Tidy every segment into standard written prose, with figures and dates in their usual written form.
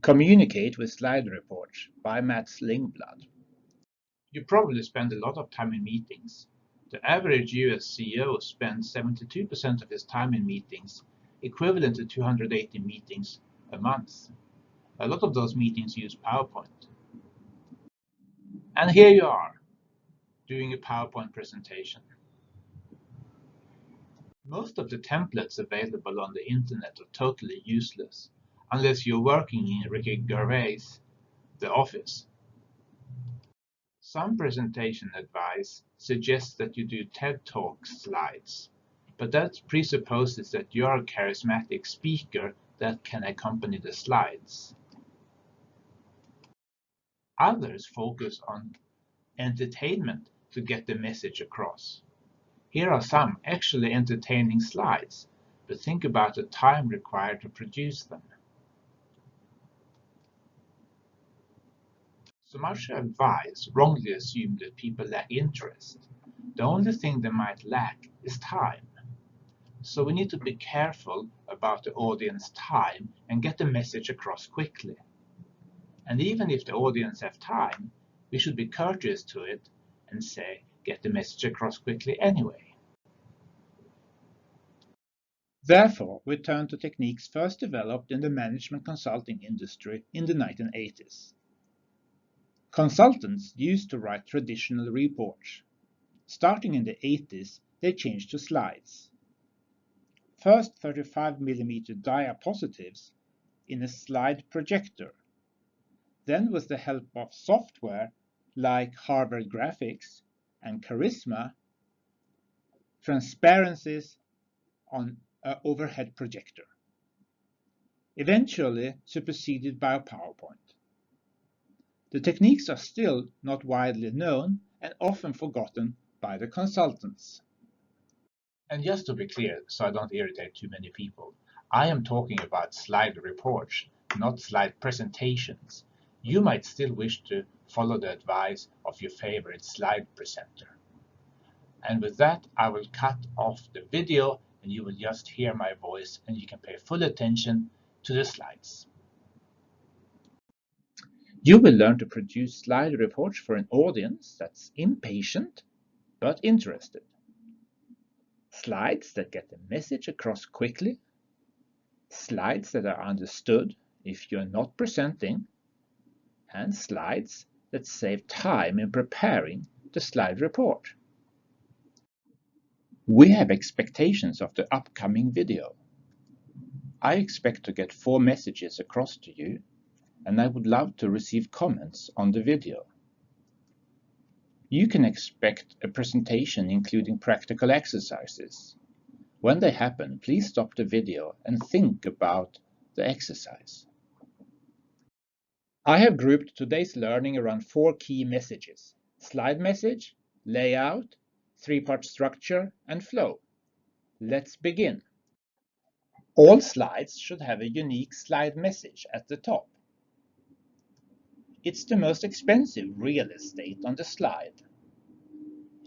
Communicate with Slide Reports by Matt Lingblad. You probably spend a lot of time in meetings. The average US CEO spends 72% of his time in meetings, equivalent to 280 meetings a month. A lot of those meetings use PowerPoint. And here you are, doing a PowerPoint presentation. Most of the templates available on the internet are totally useless, unless you're working in Ricky Gervais' The Office. Some presentation advice suggests that you do TED Talk slides, but that presupposes that you are a charismatic speaker that can accompany the slides. Others focus on entertainment to get the message across. Here are some actually entertaining slides, but think about the time required to produce them. So much advice wrongly assumes that people lack interest. The only thing they might lack is time. So we need to be careful about the audience time and get the message across quickly. And even if the audience have time, we should be courteous to it and say, get the message across quickly anyway. Therefore, we turn to techniques first developed in the management consulting industry in the 1980s. Consultants used to write traditional reports. Starting in the 80s, they changed to slides. First 35mm diapositives in a slide projector. Then with the help of software like Harvard Graphics and Charisma, transparencies on an overhead projector. Eventually superseded by a PowerPoint. The techniques are still not widely known and often forgotten by the consultants. And just to be clear, so I don't irritate too many people, I am talking about slide reports, not slide presentations. You might still wish to follow the advice of your favorite slide presenter. And with that, I will cut off the video and you will just hear my voice and you can pay full attention to the slides. You will learn to produce slide reports for an audience that's impatient but interested. Slides that get the message across quickly. Slides that are understood if you're not presenting. And slides that save time in preparing the slide report. We have expectations of the upcoming video. I expect to get 4 messages across to you, and I would love to receive comments on the video. You can expect a presentation including practical exercises. When they happen, please stop the video and think about the exercise. I have grouped today's learning around 4 key messages: slide message, layout, 3-part structure, and flow. Let's begin. All slides should have a unique slide message at the top. It's the most expensive real estate on the slide.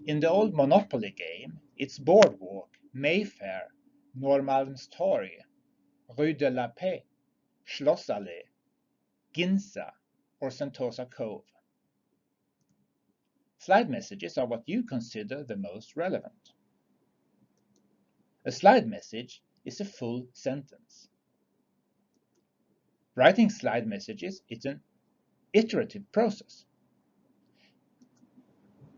In the old Monopoly game, it's Boardwalk, Mayfair, Norrmalmstorg, Rue de la Paix, Schlossallee, Ginza, or Sentosa Cove. Slide messages are what you consider the most relevant. A slide message is a full sentence. Writing slide messages is an iterative process.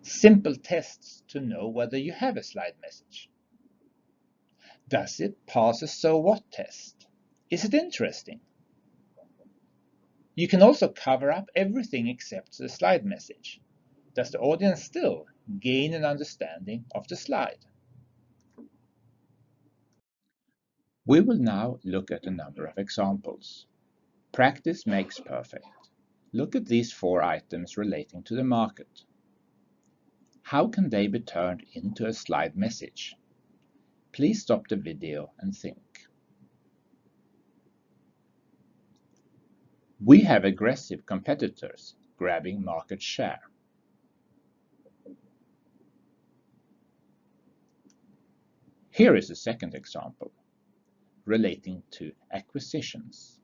Simple tests to know whether you have a slide message. Does it pass a so what test? Is it interesting? You can also cover up everything except the slide message. Does the audience still gain an understanding of the slide? We will now look at a number of examples. Practice makes perfect. Look at these 4 items relating to the market. How can they be turned into a slide message? Please stop the video and think. We have aggressive competitors grabbing market share. Here is a second example relating to acquisitions.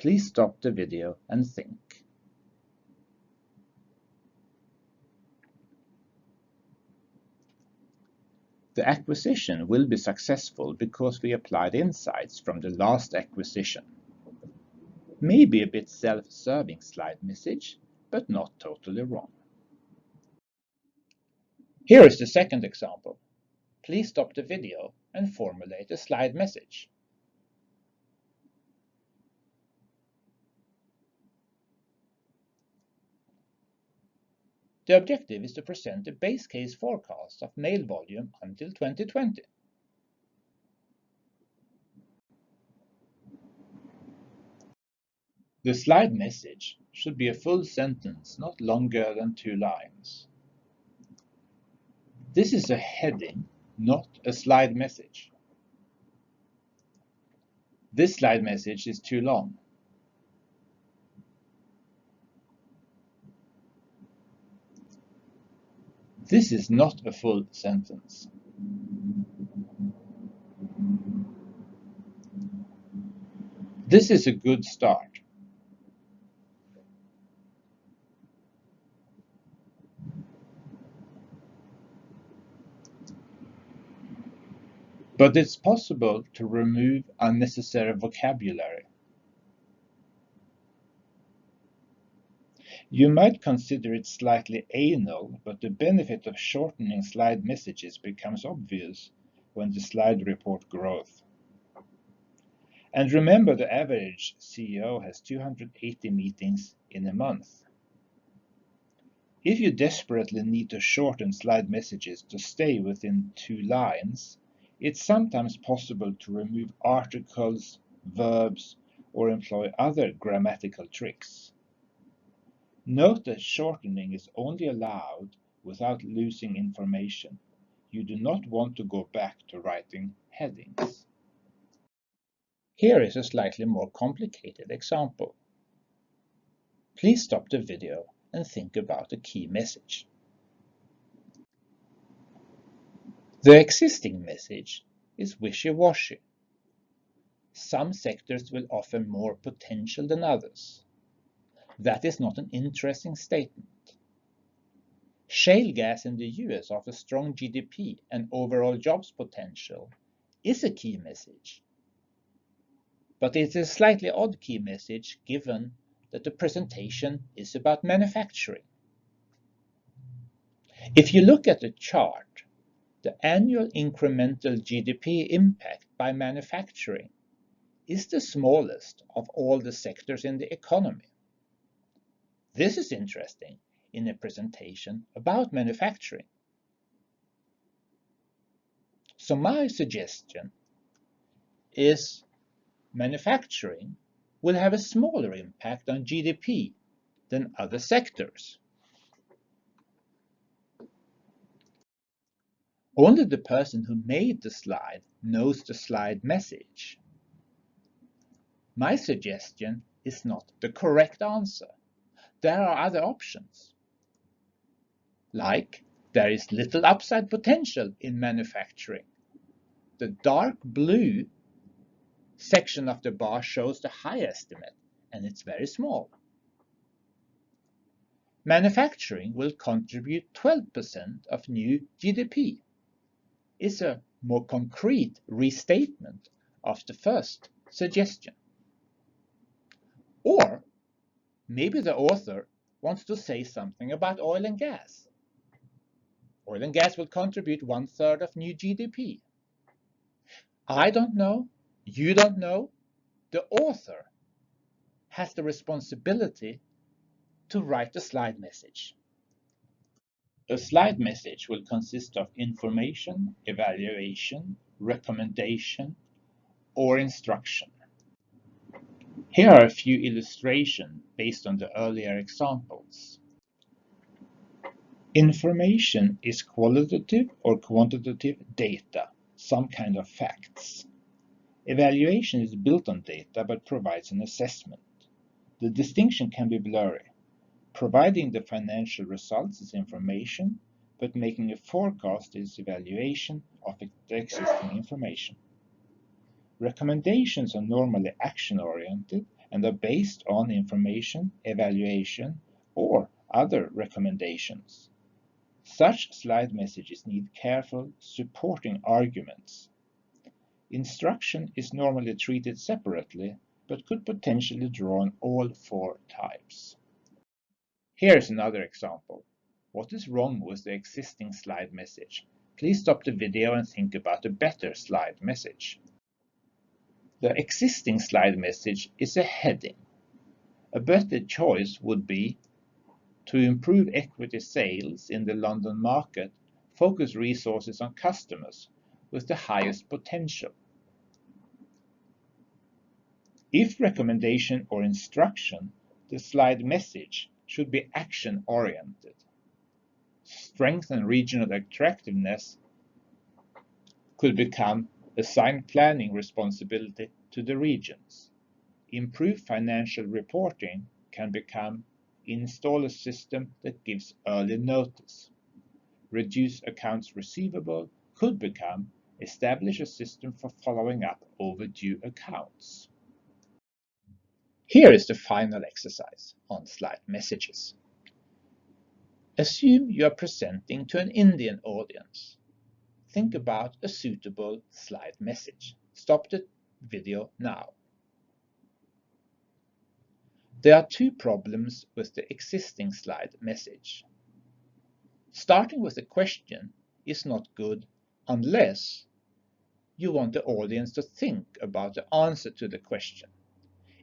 Please stop the video and think. The acquisition will be successful because we applied insights from the last acquisition. Maybe a bit self-serving slide message, but not totally wrong. Here is the second example. Please stop the video and formulate a slide message. The objective is to present a base case forecast of mail volume until 2020. The slide message should be a full sentence, not longer than 2 lines. This is a heading, not a slide message. This slide message is too long. This is not a full sentence. This is a good start. But it's possible to remove unnecessary vocabulary. You might consider it slightly anal, but the benefit of shortening slide messages becomes obvious when the slide report grows. And remember, the average CEO has 280 meetings in a month. If you desperately need to shorten slide messages to stay within 2 lines, it's sometimes possible to remove articles, verbs, or employ other grammatical tricks. Note that shortening is only allowed without losing information. You do not want to go back to writing headings. Here is a slightly more complicated example. Please stop the video and think about the key message. The existing message is wishy-washy. Some sectors will offer more potential than others. That is not an interesting statement. Shale gas in the US offers strong GDP and overall jobs potential is a key message. But it is a slightly odd key message given that the presentation is about manufacturing. If you look at the chart, the annual incremental GDP impact by manufacturing is the smallest of all the sectors in the economy. This is interesting in a presentation about manufacturing. So my suggestion is manufacturing will have a smaller impact on GDP than other sectors. Only the person who made the slide knows the slide message. My suggestion is not the correct answer. There are other options. Like, there is little upside potential in manufacturing. The dark blue section of the bar shows the high estimate, and it's very small. Manufacturing will contribute 12% of new GDP. It's a more concrete restatement of the first suggestion. Or maybe the author wants to say something about oil and gas. Oil and gas will contribute 1/3 of new GDP. I don't know, you don't know. The author has the responsibility to write the slide message. A slide message will consist of information, evaluation, recommendation, or instruction. Here are a few illustrations based on the earlier examples. Information is qualitative or quantitative data, some kind of facts. Evaluation is built on data but provides an assessment. The distinction can be blurry. Providing the financial results is information, but making a forecast is evaluation of the existing information. Recommendations are normally action-oriented and are based on information, evaluation, or other recommendations. Such slide messages need careful supporting arguments. Instruction is normally treated separately, but could potentially draw on all four types. Here's another example. What is wrong with the existing slide message? Please stop the video and think about a better slide message. The existing slide message is a heading. A better choice would be to improve equity sales in the London market, focus resources on customers with the highest potential. If recommendation or instruction, the slide message should be action-oriented. Strengthen regional attractiveness could become assign planning responsibility to the regions. Improve financial reporting can become install a system that gives early notice. Reduce accounts receivable could become establish a system for following up overdue accounts. Here is the final exercise on slide messages. Assume you are presenting to an Indian audience. Think about a suitable slide message. Stop the video now. There are two problems with the existing slide message. Starting with a question is not good unless you want the audience to think about the answer to the question.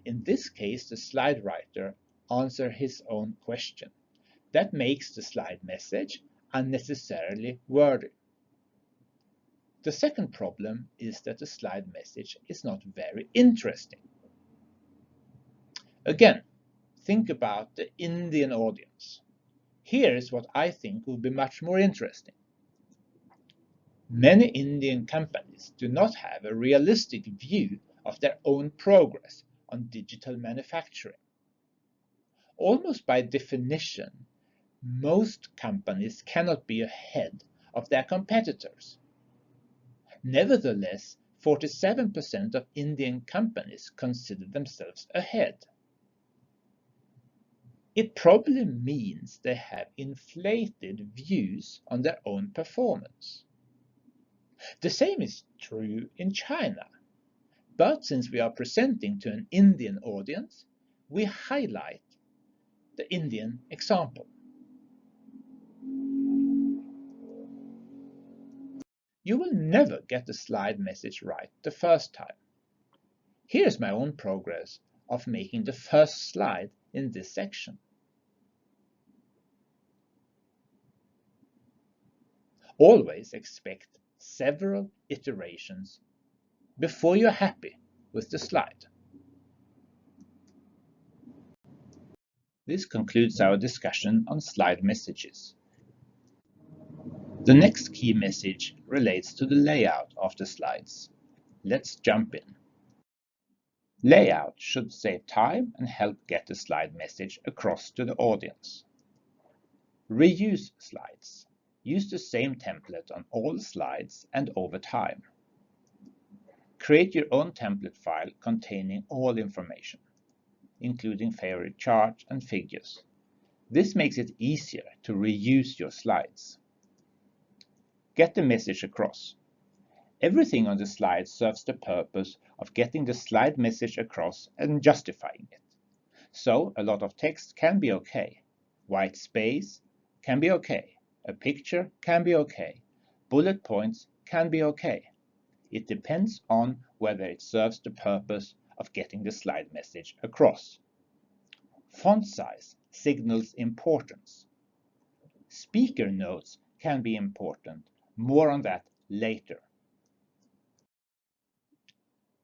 In this case, the slide writer answers his own question. That makes the slide message unnecessarily wordy. The second problem is that the slide message is not very interesting. Again, think about the Indian audience. Here is what I think would be much more interesting. Many Indian companies do not have a realistic view of their own progress on digital manufacturing. Almost by definition, most companies cannot be ahead of their competitors. Nevertheless, 47% of Indian companies consider themselves ahead. It probably means they have inflated views on their own performance. The same is true in China, but since we are presenting to an Indian audience, we highlight the Indian example. You will never get the slide message right the first time. Here's my own progress of making the first slide in this section. Always expect several iterations before you're happy with the slide. This concludes our discussion on slide messages. The next key message relates to the layout of the slides. Let's jump in. Layout should save time and help get the slide message across to the audience. Reuse slides. Use the same template on all slides and over time. Create your own template file containing all information, including favorite charts and figures. This makes it easier to reuse your slides. Get the message across. Everything on the slide serves the purpose of getting the slide message across and justifying it. So a lot of text can be okay. White space can be okay. A picture can be okay. Bullet points can be okay. It depends on whether it serves the purpose of getting the slide message across. Font size signals importance. Speaker notes can be important. More on that later.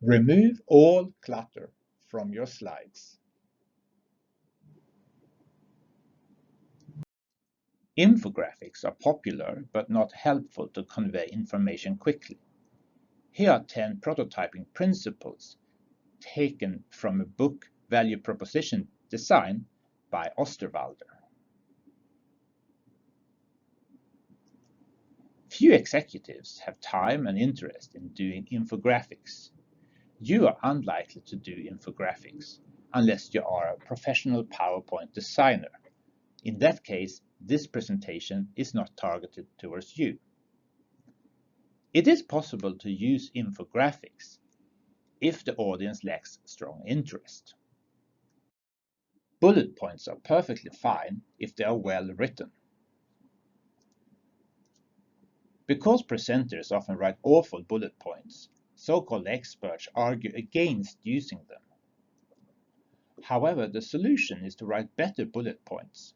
Remove all clutter from your slides. Infographics are popular but not helpful to convey information quickly. Here are 10 prototyping principles taken from a book, Value Proposition Design, by Osterwalder. Few executives have time and interest in doing infographics. You are unlikely to do infographics, unless you are a professional PowerPoint designer. In that case, this presentation is not targeted towards you. It is possible to use infographics if the audience lacks strong interest. Bullet points are perfectly fine if they are well written. Because presenters often write awful bullet points, so-called experts argue against using them. However, the solution is to write better bullet points.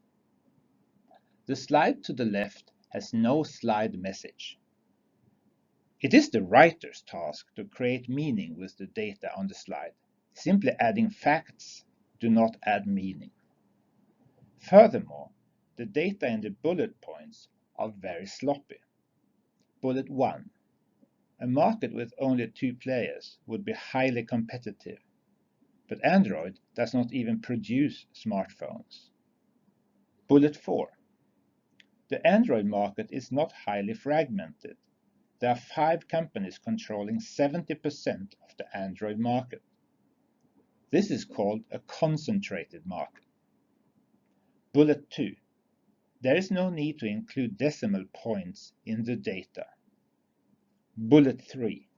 The slide to the left has no slide message. It is the writer's task to create meaning with the data on the slide. Simply adding facts do not add meaning. Furthermore, the data in the bullet points are very sloppy. Bullet 1. A market with only 2 players would be highly competitive, but Android does not even produce smartphones. Bullet 4. The Android market is not highly fragmented. There are 5 companies controlling 70% of the Android market. This is called a concentrated market. Bullet 2. There is no need to include decimal points in the data. Bullet 3.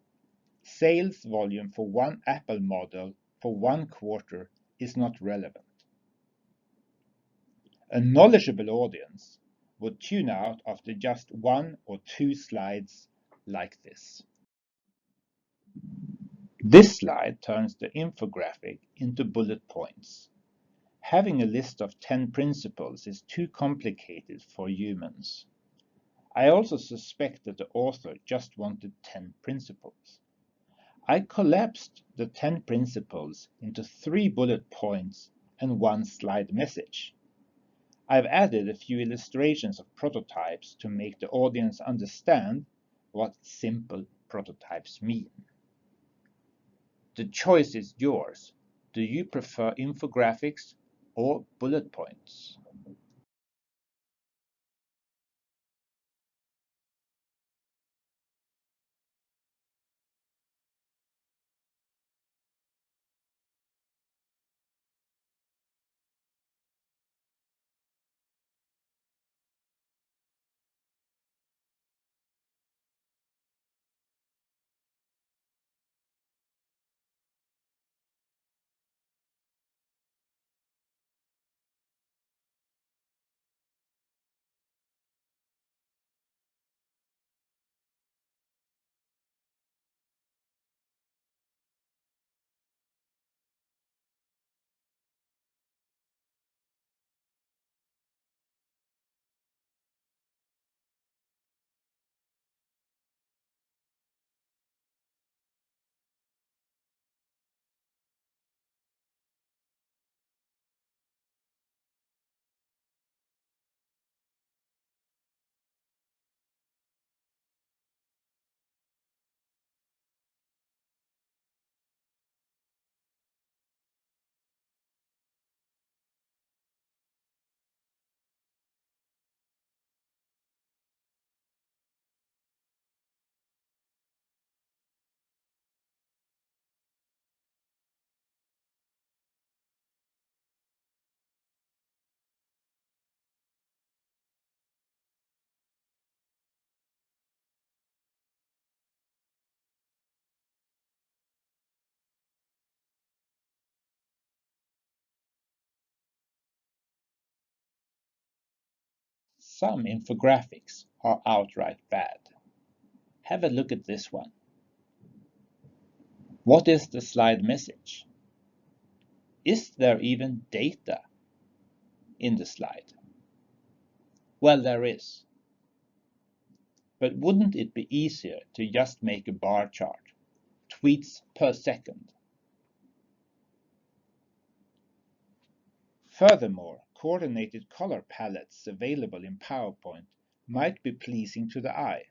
Sales volume for one Apple model for 1 quarter is not relevant. A knowledgeable audience would tune out after just 1 or 2 slides like this. This slide turns the infographic into bullet points. Having a list of 10 principles is too complicated for humans. I also suspect that the author just wanted 10 principles. I collapsed the 10 principles into 3 bullet points and 1 slide message. I've added a few illustrations of prototypes to make the audience understand what simple prototypes mean. The choice is yours. Do you prefer infographics or bullet points? Some infographics are outright bad. Have a look at this one. What is the slide message? Is there even data in the slide? Well, there is. But wouldn't it be easier to just make a bar chart? Tweets per second. Furthermore, coordinated color palettes available in PowerPoint might be pleasing to the eye.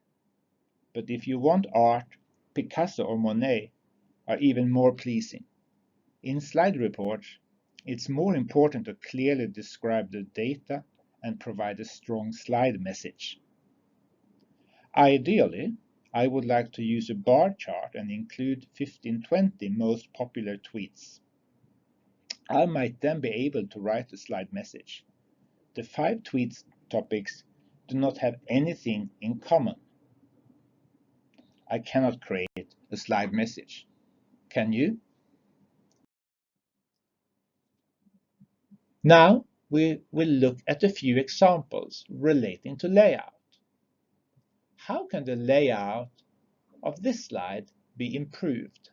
But if you want art, Picasso or Monet are even more pleasing. In slide reports, it's more important to clearly describe the data and provide a strong slide message. Ideally, I would like to use a bar chart and include 15-20 most popular tweets. I might then be able to write a slide message. The 5 tweets topics do not have anything in common. I cannot create a slide message. Can you? Now we will look at a few examples relating to layout. How can the layout of this slide be improved?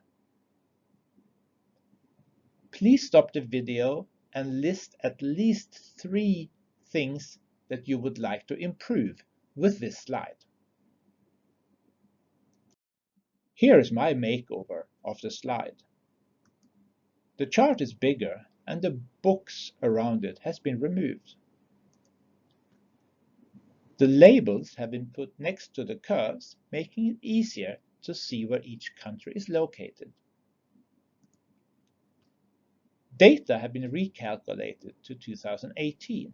Please stop the video and list at least 3 things that you would like to improve with this slide. Here is my makeover of the slide. The chart is bigger and the box around it has been removed. The labels have been put next to the curves, making it easier to see where each country is located. Data have been recalculated to 2018.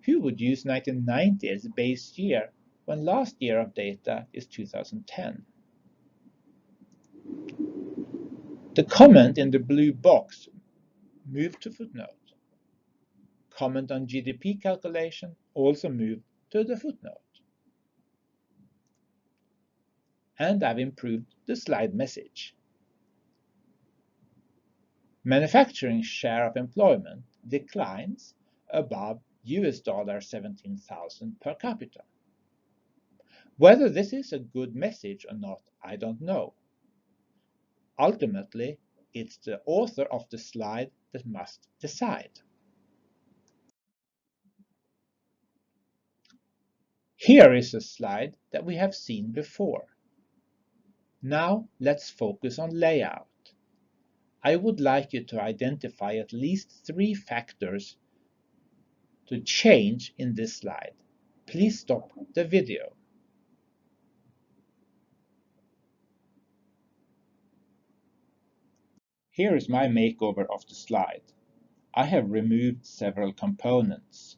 Who would use 1990 as a base year when last year of data is 2010? The comment in the blue box moved to footnote. Comment on GDP calculation also moved to the footnote. And I've improved the slide message. Manufacturing share of employment declines above $17,000 per capita. Whether this is a good message or not, I don't know. Ultimately, it's the author of the slide that must decide. Here is a slide that we have seen before. Now let's focus on layout. I would like you to identify at least 3 factors to change in this slide. Please stop the video. Here is my makeover of the slide. I have removed several components.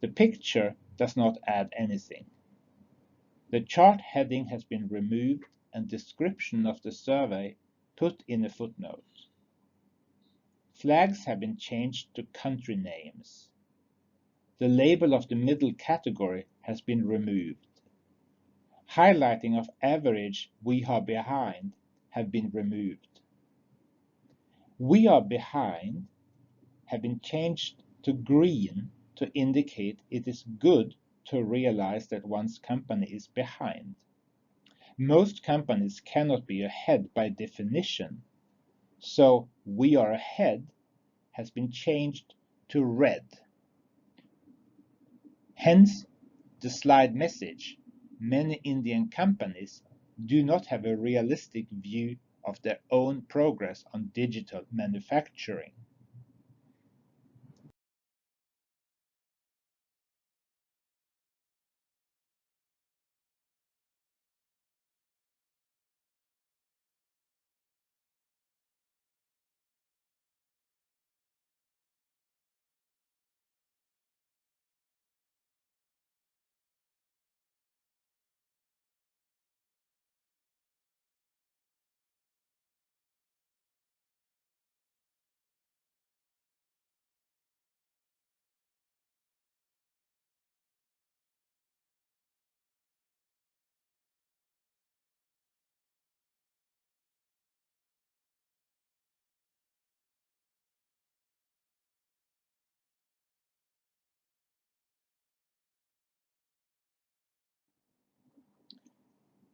The picture does not add anything. The chart heading has been removed and description of the survey put in a footnote. Flags have been changed to country names. The label of the middle category has been removed. Highlighting of average "We are behind" have been removed. "We are behind" have been changed to green to indicate it is good to realize that one's company is behind. Most companies cannot be ahead by definition, so "We are ahead" has been changed to red. Hence, the slide message: many Indian companies do not have a realistic view of their own progress on digital manufacturing.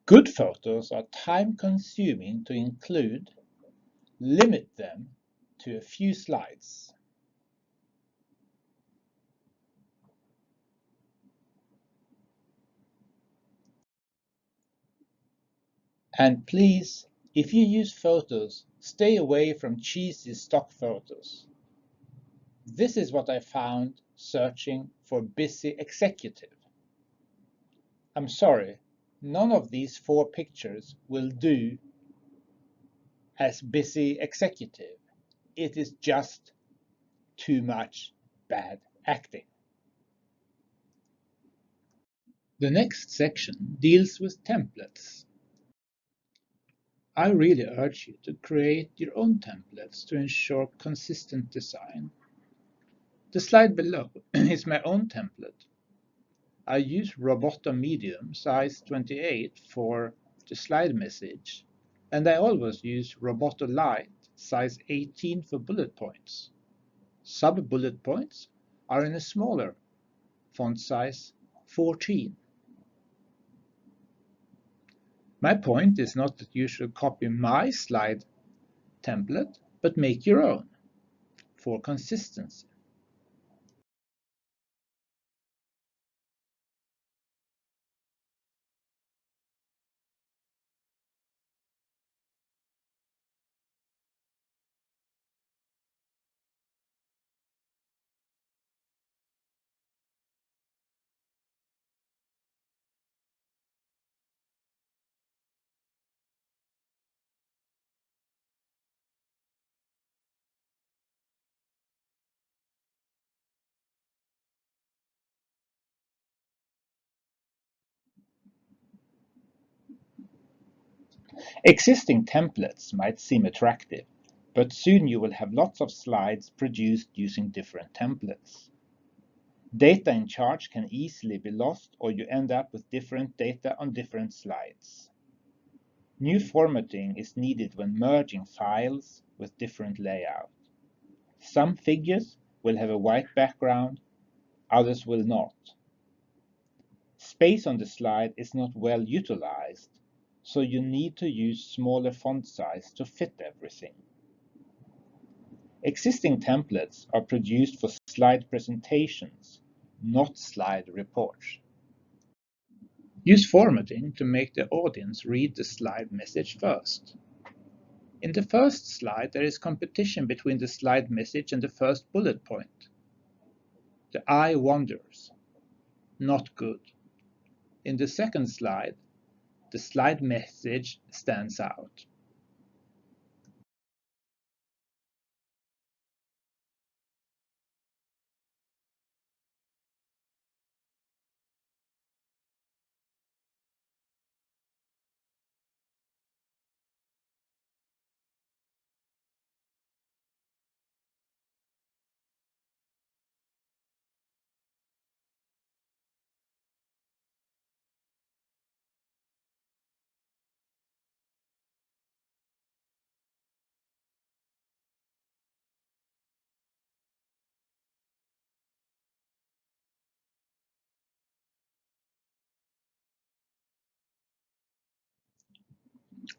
Good photos are time-consuming to include. Limit them to a few slides. And please, if you use photos, stay away from cheesy stock photos. This is what I found searching for busy executive. I'm sorry, none of these 4 pictures will do as busy executive. It is just too much bad acting. The next section deals with templates. I really urge you to create your own templates to ensure consistent design. The slide below is my own template. I use Roboto Medium size 28 for the slide message, and I always use Roboto Light size 18 for bullet points. Sub-bullet points are in a smaller font size 14. My point is not that you should copy my slide template, but make your own for consistency. Existing templates might seem attractive, but soon you will have lots of slides produced using different templates. Data in charts can easily be lost, or you end up with different data on different slides. New formatting is needed when merging files with different layout. Some figures will have a white background, others will not. Space on the slide is not well utilized, so you need to use smaller font size to fit everything. Existing templates are produced for slide presentations, not slide reports. Use formatting to make the audience read the slide message first. In the first slide, there is competition between the slide message and the first bullet point. The eye wanders. Not good. In the second slide, the slide message stands out.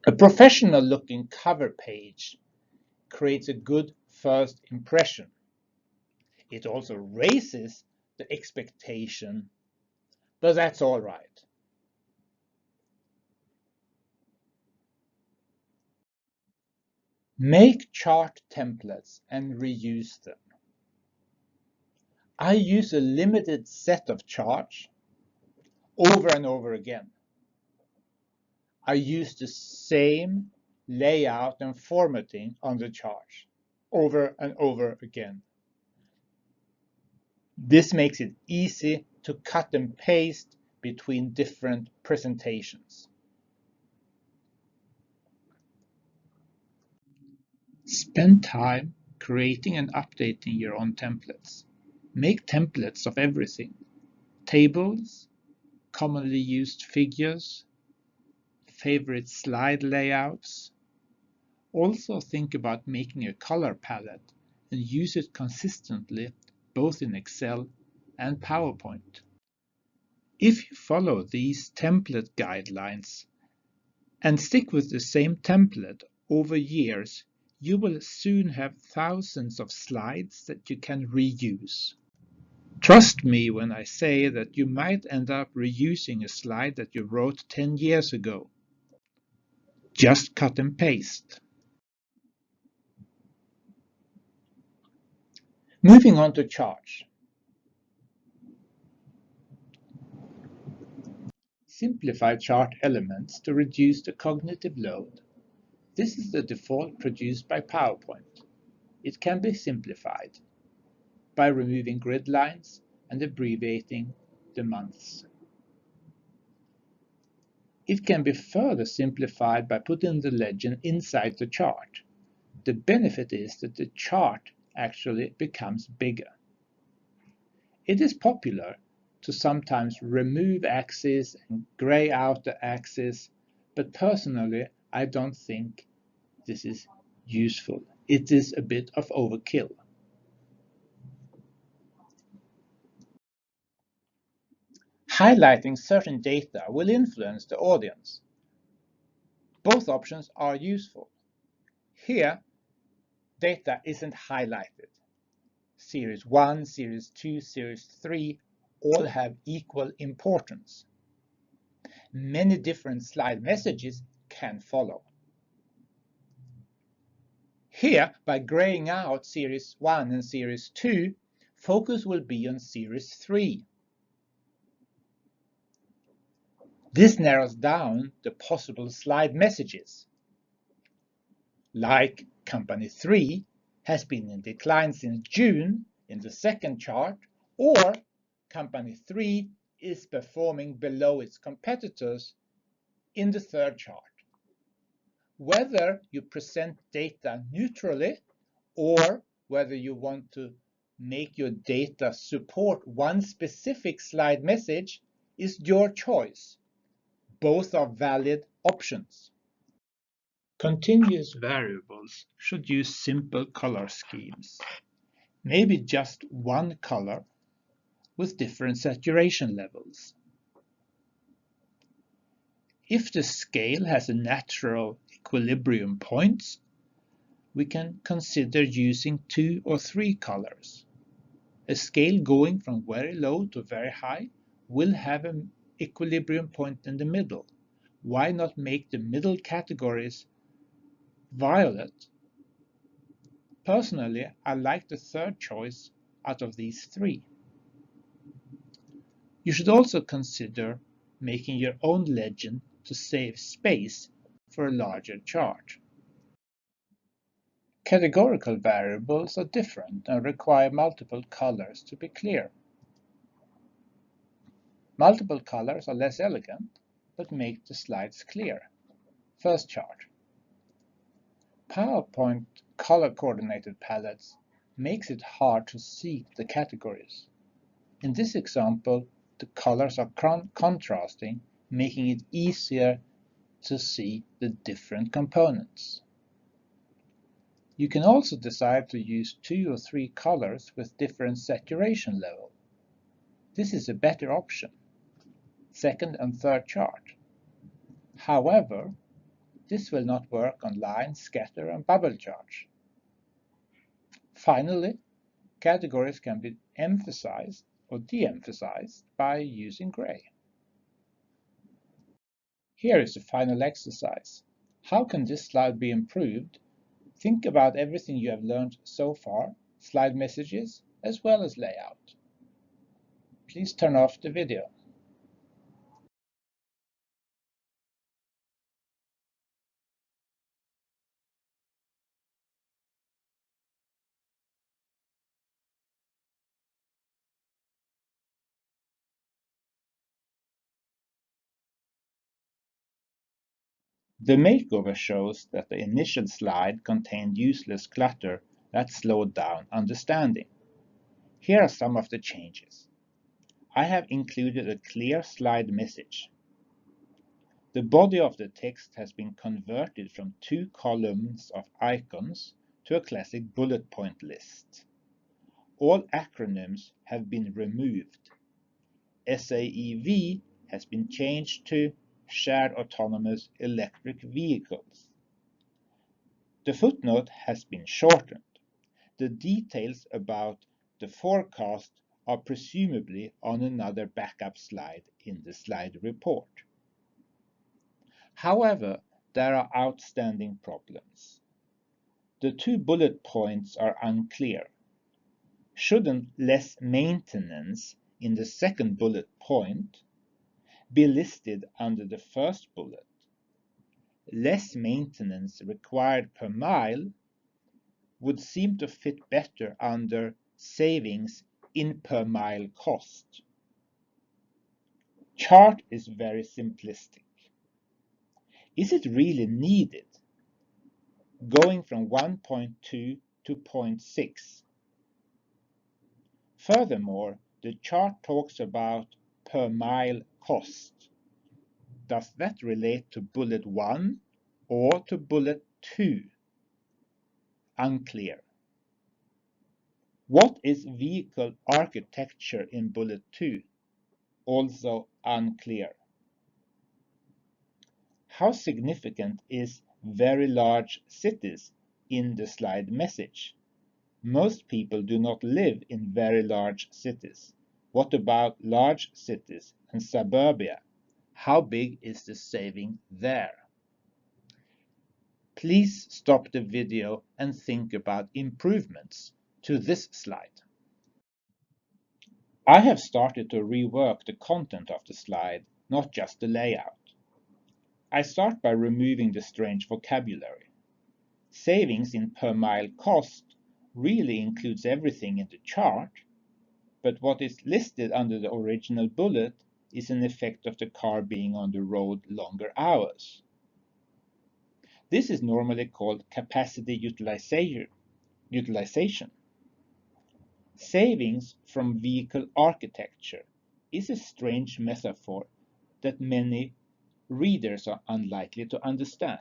A professional-looking cover page creates a good first impression. It also raises the expectation, but that's all right. Make chart templates and reuse them. I use a limited set of charts over and over again. I use the same layout and formatting on the charts over and over again. This makes it easy to cut and paste between different presentations. Spend time creating and updating your own templates. Make templates of everything: tables, commonly used figures, favorite slide layouts. Also think about making a color palette and use it consistently both in Excel and PowerPoint. If you follow these template guidelines and stick with the same template over years, you will soon have thousands of slides that you can reuse. Trust me when I say that you might end up reusing a slide that you wrote 10 years ago. Just cut and paste. Moving on to charts. Simplify chart elements to reduce the cognitive load. This is the default produced by PowerPoint. It can be simplified by removing grid lines and abbreviating the months. It can be further simplified by putting the legend inside the chart. The benefit is that the chart actually becomes bigger. It is popular to sometimes remove axes and gray out the axis, but personally I don't think this is useful. It is a bit of overkill. Highlighting certain data will influence the audience. Both options are useful. Here, data isn't highlighted. Series 1, Series 2, Series 3 all have equal importance. Many different slide messages can follow. Here, by graying out Series 1 and Series 2, focus will be on Series 3. This narrows down the possible slide messages. Like Company 3 has been in decline since June in the second chart, or Company 3 is performing below its competitors in the third chart. Whether you present data neutrally or whether you want to make your data support one specific slide message is your choice. Both are valid options. Continuous variables should use simple color schemes. Maybe just one color with different saturation levels. If the scale has a natural equilibrium points, we can consider using 2 or 3 colors. A scale going from very low to very high will have an equilibrium point in the middle. Why not make the middle categories violet? Personally, I like the third choice out of these 3. You should also consider making your own legend to save space for a larger chart. Categorical variables are different and require multiple colors to be clear. Multiple colors are less elegant, but make the slides clear. First chart. PowerPoint color-coordinated palettes makes it hard to see the categories. In this example, the colors are contrasting, making it easier to see the different components. You can also decide to use 2 or 3 colors with different saturation level. This is a better option. Second and third chart. However, this will not work on line, scatter, and bubble charts. Finally, categories can be emphasized or de-emphasized by using gray. Here is the final exercise. How can this slide be improved? Think about everything you have learned so far, slide messages as well as layout. Please turn off the video. The makeover shows that the initial slide contained useless clutter that slowed down understanding. Here are some of the changes. I have included a clear slide message. The body of the text has been converted from 2 columns of icons to a classic bullet point list. All acronyms have been removed. SAEV has been changed to Shared Autonomous Electric Vehicles. The footnote has been shortened. The details about the forecast are presumably on another backup slide in the slide report. However, there are outstanding problems. The 2 bullet points are unclear. Shouldn't less maintenance in the second bullet point be listed under the first bullet? Less maintenance required per mile would seem to fit better under savings in per mile cost. Chart is very simplistic. Is it really needed? Going from 1.2 to 0.6. Furthermore, the chart talks about per mile cost. Does that relate to bullet 1 or to bullet 2? Unclear. What is vehicle architecture in bullet 2? Also unclear. How significant is very large cities in the slide message? Most people do not live in very large cities. What about large cities and suburbia? How big is the saving there? Please stop the video and think about improvements to this slide. I have started to rework the content of the slide, not just the layout. I start by removing the strange vocabulary. Savings in per mile cost really includes everything in the chart, but what is listed under the original bullet is an effect of the car being on the road longer hours. This is normally called capacity utilization. Savings from vehicle architecture is a strange metaphor that many readers are unlikely to understand.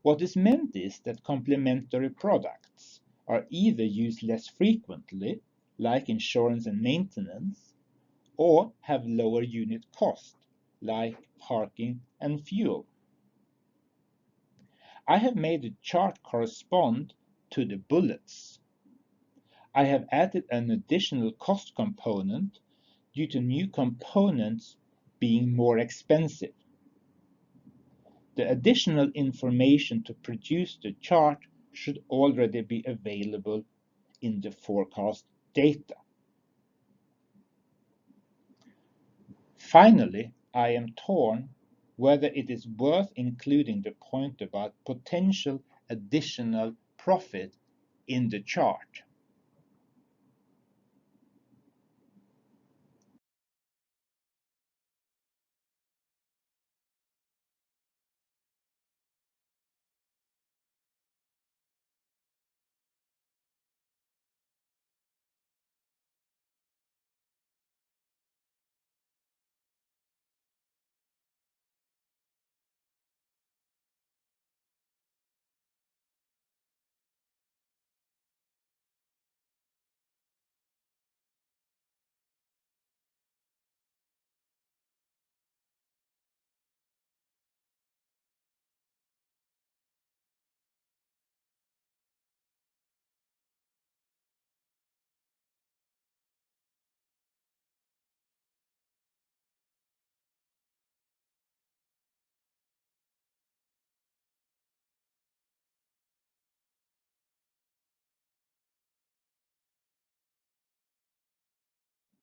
What is meant is that complementary products are either used less frequently, like insurance and maintenance, or have lower unit cost, like parking and fuel. I have made the chart correspond to the bullets. I have added an additional cost component due to new components being more expensive. The additional information to produce the chart should already be available in the forecast data. Finally, I am torn whether it is worth including the point about potential additional profit in the chart.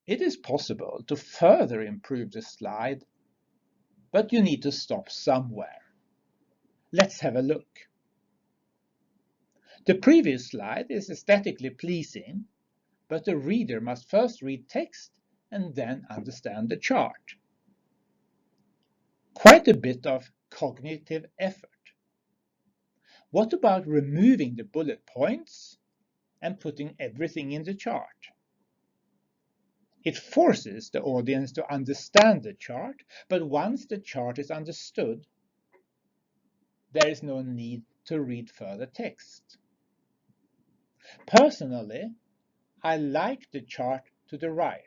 It is possible to further improve the slide, but you need to stop somewhere. Let's have a look. The previous slide is aesthetically pleasing, but the reader must first read text and then understand the chart. Quite a bit of cognitive effort. What about removing the bullet points and putting everything in the chart? It forces the audience to understand the chart, but once the chart is understood, there is no need to read further text. Personally, I like the chart to the right,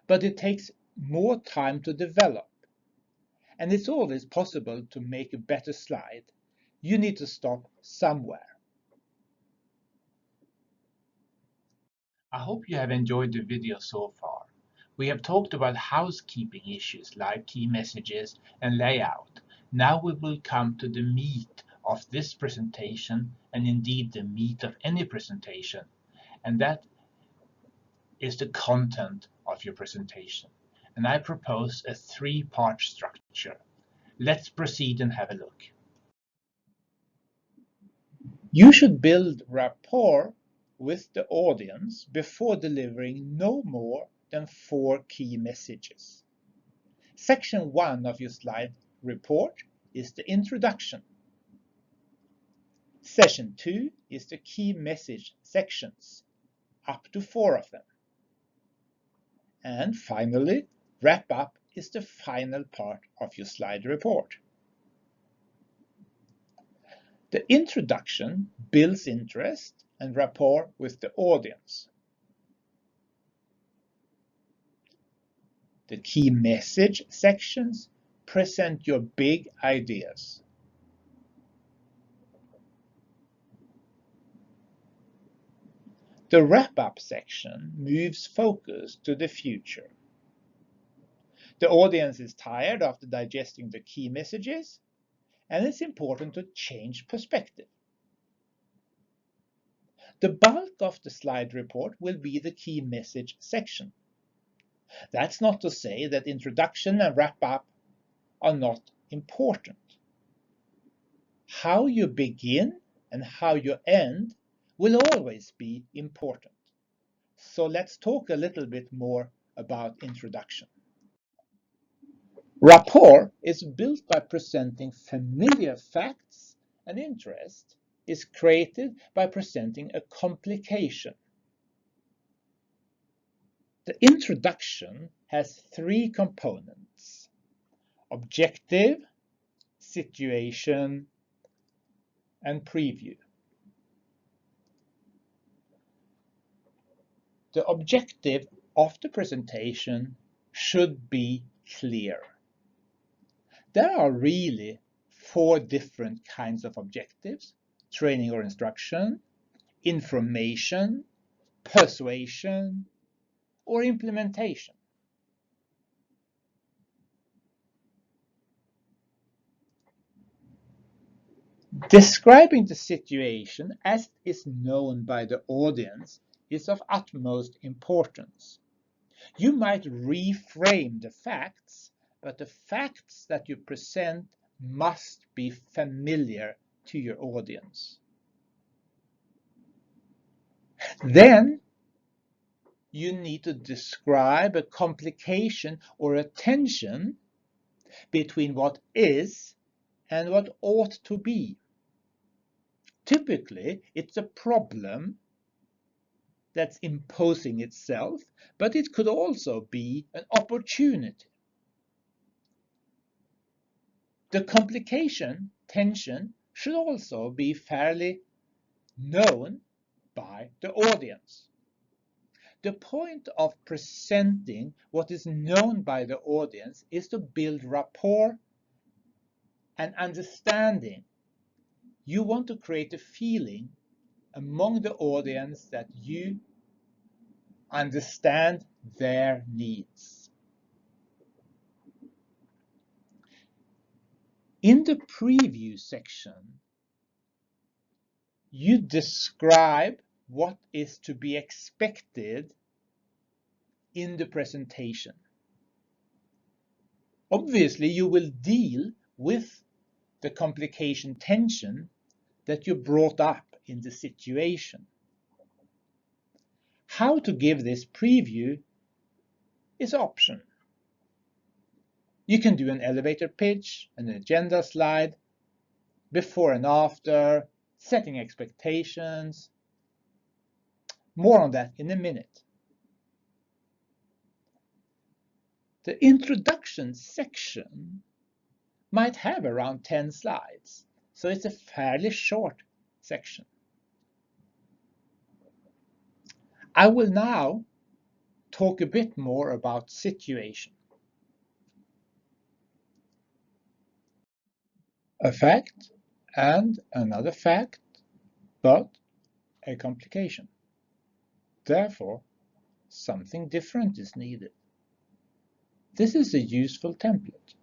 but it takes more time to develop, and it's always possible to make a better slide. You need to stop somewhere. I hope you have enjoyed the video so far. We have talked about housekeeping issues like key messages and layout. Now we will come to the meat of this presentation, and indeed the meat of any presentation, and that is the content of your presentation. And I propose a three-part structure. Let's proceed and have a look. You should build rapport with the audience before delivering no more than 4 key messages. Section 1 of your slide report is the introduction. Section 2 is the key message sections, up to 4 of them. And finally, wrap up is the final part of your slide report. The introduction builds interest and rapport with the audience. The key message sections present your big ideas. The wrap-up section moves focus to the future. The audience is tired after digesting the key messages, and it's important to change perspective. The bulk of the slide report will be the key message section. That's not to say that introduction and wrap-up are not important. How you begin and how you end will always be important. So let's talk a little bit more about introduction. Rapport is built by presenting familiar facts, and interest is created by presenting a complication. The introduction has 3 components: objective, situation, and preview. The objective of the presentation should be clear. There are really 4 different kinds of objectives: training or instruction, information, persuasion, or implementation. Describing the situation as is known by the audience is of utmost importance. You might reframe the facts, but the facts that you present must be familiar to your audience. Then you need to describe a complication or a tension between what is and what ought to be. Typically, it's a problem that's imposing itself, but it could also be an opportunity. The complication, tension, should also be fairly known by the audience. The point of presenting what is known by the audience is to build rapport and understanding. You want to create a feeling among the audience that you understand their needs. In the preview section, you describe what is to be expected in the presentation. Obviously, you will deal with the complication tension that you brought up in the situation. How to give this preview is option. You can do an elevator pitch, an agenda slide, before and after, setting expectations. More on that in a minute. The introduction section might have around 10 slides, so it's a fairly short section. I will now talk a bit more about situation. A fact and another fact, but a complication. Therefore, something different is needed. This is a useful template.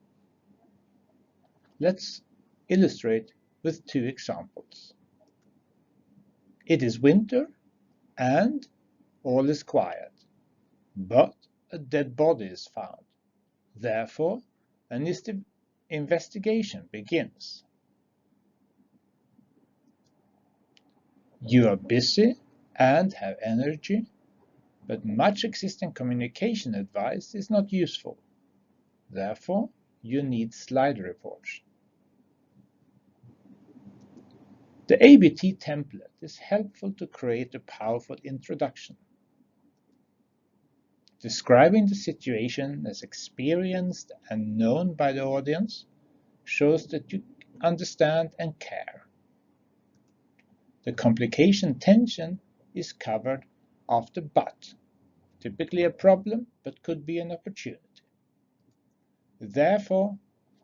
Let's illustrate with 2 examples. It is winter and all is quiet, but a dead body is found. Therefore, an investigation begins. You are busy and have energy, but much existing communication advice is not useful. Therefore, you need slide reports. The ABT template is helpful to create a powerful introduction. Describing the situation as experienced and known by the audience shows that you understand and care. The complication tension is covered after but, typically a problem, but could be an opportunity. Therefore,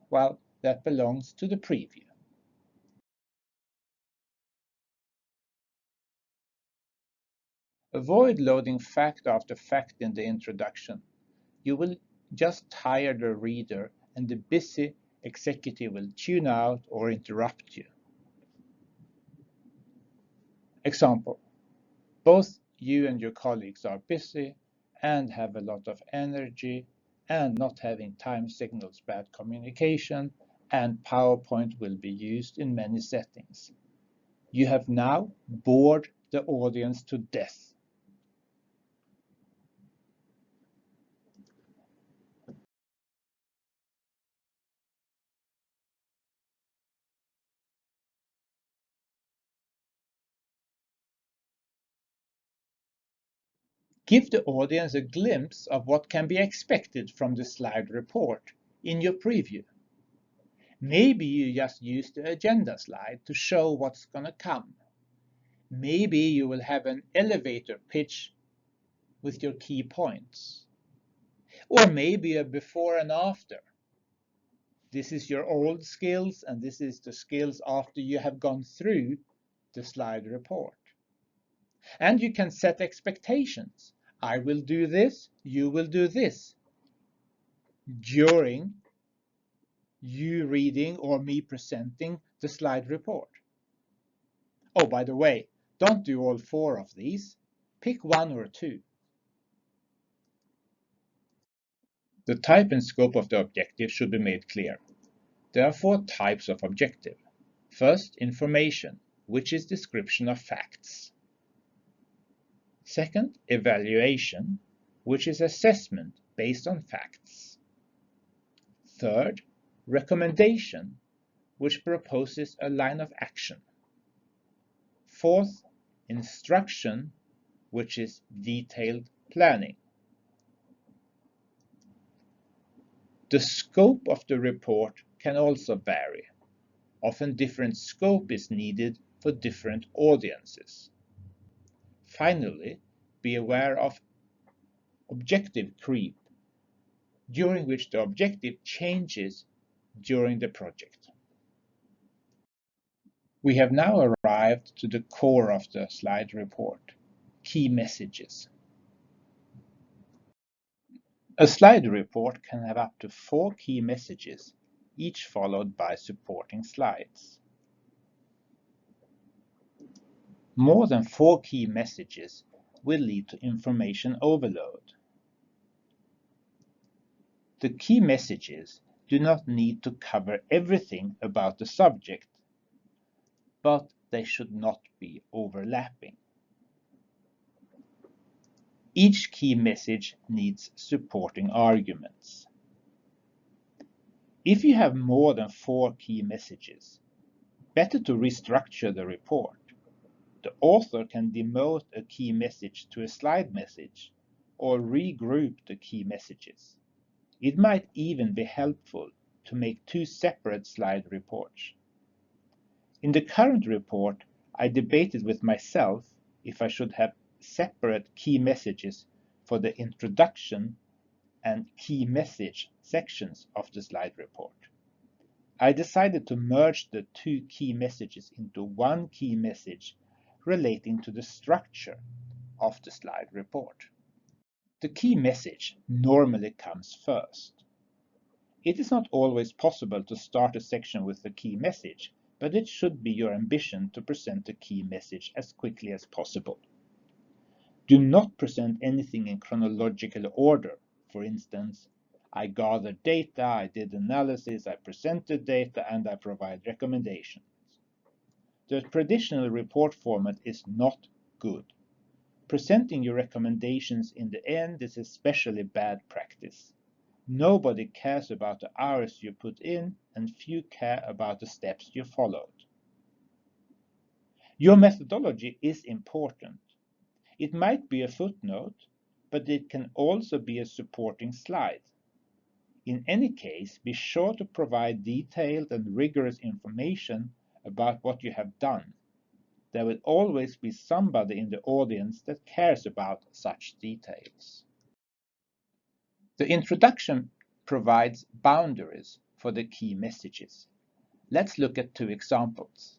well, that belongs to the preview. Avoid loading fact after fact in the introduction. You will just tire the reader and the busy executive will tune out or interrupt you. Example: both you and your colleagues are busy and have a lot of energy, and not having time signals bad communication, and PowerPoint will be used in many settings. You have now bored the audience to death. Give the audience a glimpse of what can be expected from the slide report in your preview. Maybe you just use the agenda slide to show what's going to come. Maybe you will have an elevator pitch with your key points. Or maybe a before and after. This is your old skills, and this is the skills after you have gone through the slide report. And you can set expectations. I will do this, you will do this during you reading or me presenting the slide report. Oh, by the way, don't do all 4 of these. Pick 1 or 2. The type and scope of the objective should be made clear. There are 4 types of objective. First, information, which is description of facts. Second, evaluation, which is assessment based on facts. Third, recommendation, which proposes a line of action. Fourth, instruction, which is detailed planning. The scope of the report can also vary. Often different scope is needed for different audiences. Finally, be aware of objective creep, during which the objective changes during the project. We have now arrived to the core of the slide report, key messages. A slide report can have up to 4 key messages, each followed by supporting slides. More than 4 key messages will lead to information overload. The key messages do not need to cover everything about the subject, but they should not be overlapping. Each key message needs supporting arguments. If you have more than 4 key messages, better to restructure the report. The author can demote a key message to a slide message or regroup the key messages. It might even be helpful to make 2 separate slide reports. In the current report, I debated with myself if I should have separate key messages for the introduction and key message sections of the slide report. I decided to merge the 2 key messages into 1 key message relating to the structure of the slide report. The key message normally comes first. It is not always possible to start a section with the key message, but it should be your ambition to present the key message as quickly as possible. Do not present anything in chronological order. For instance, I gathered data, I did analysis, I presented data, and I provide recommendations. The traditional report format is not good. Presenting your recommendations in the end is especially bad practice. Nobody cares about the hours you put in, and few care about the steps you followed. Your methodology is important. It might be a footnote, but it can also be a supporting slide. In any case, be sure to provide detailed and rigorous information about what you have done. There will always be somebody in the audience that cares about such details. The introduction provides boundaries for the key messages. Let's look at 2 examples.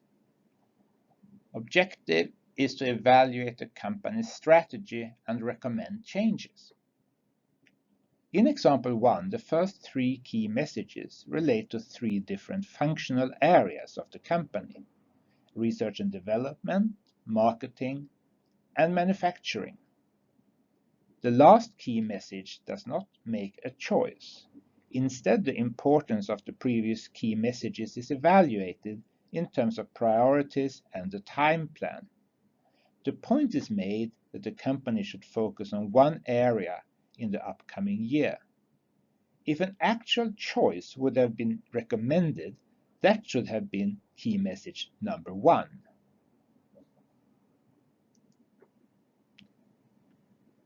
Objective is to evaluate the company's strategy and recommend changes. In example 1, the first 3 key messages relate to 3 different functional areas of the company: research and development, marketing, and manufacturing. The last key message does not make a choice. Instead, the importance of the previous key messages is evaluated in terms of priorities and the time plan. The point is made that the company should focus on one area in the upcoming year. If an actual choice would have been recommended, that should have been key message number 1.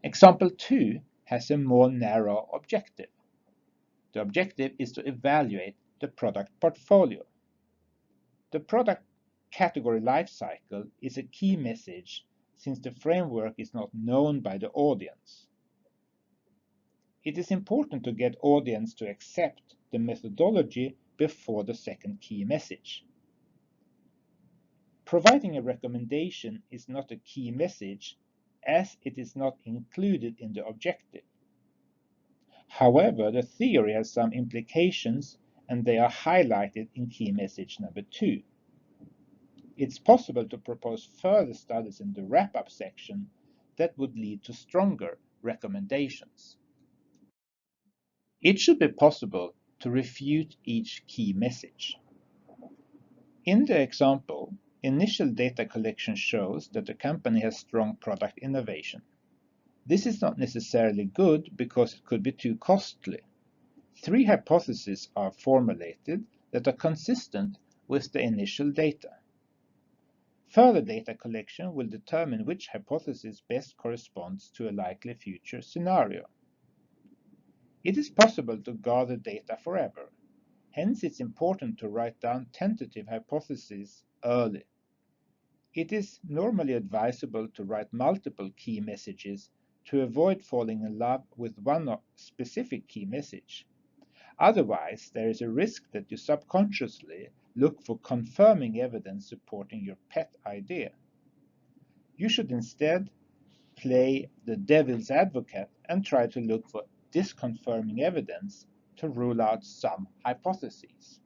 Example 2 has a more narrow objective. The objective is to evaluate the product portfolio. The product category lifecycle is a key message since the framework is not known by the audience. It is important to get audience to accept the methodology before the second key message. Providing a recommendation is not a key message as it is not included in the objective. However, the theory has some implications and they are highlighted in key message number 2. It's possible to propose further studies in the wrap-up section that would lead to stronger recommendations. It should be possible to refute each key message. In the example, initial data collection shows that the company has strong product innovation. This is not necessarily good because it could be too costly. 3 hypotheses are formulated that are consistent with the initial data. Further data collection will determine which hypothesis best corresponds to a likely future scenario. It is possible to gather data forever. Hence, it's important to write down tentative hypotheses early. It is normally advisable to write multiple key messages to avoid falling in love with one specific key message. Otherwise, there is a risk that you subconsciously look for confirming evidence supporting your pet idea. You should instead play the devil's advocate and try to look for disconfirming evidence to rule out some hypotheses.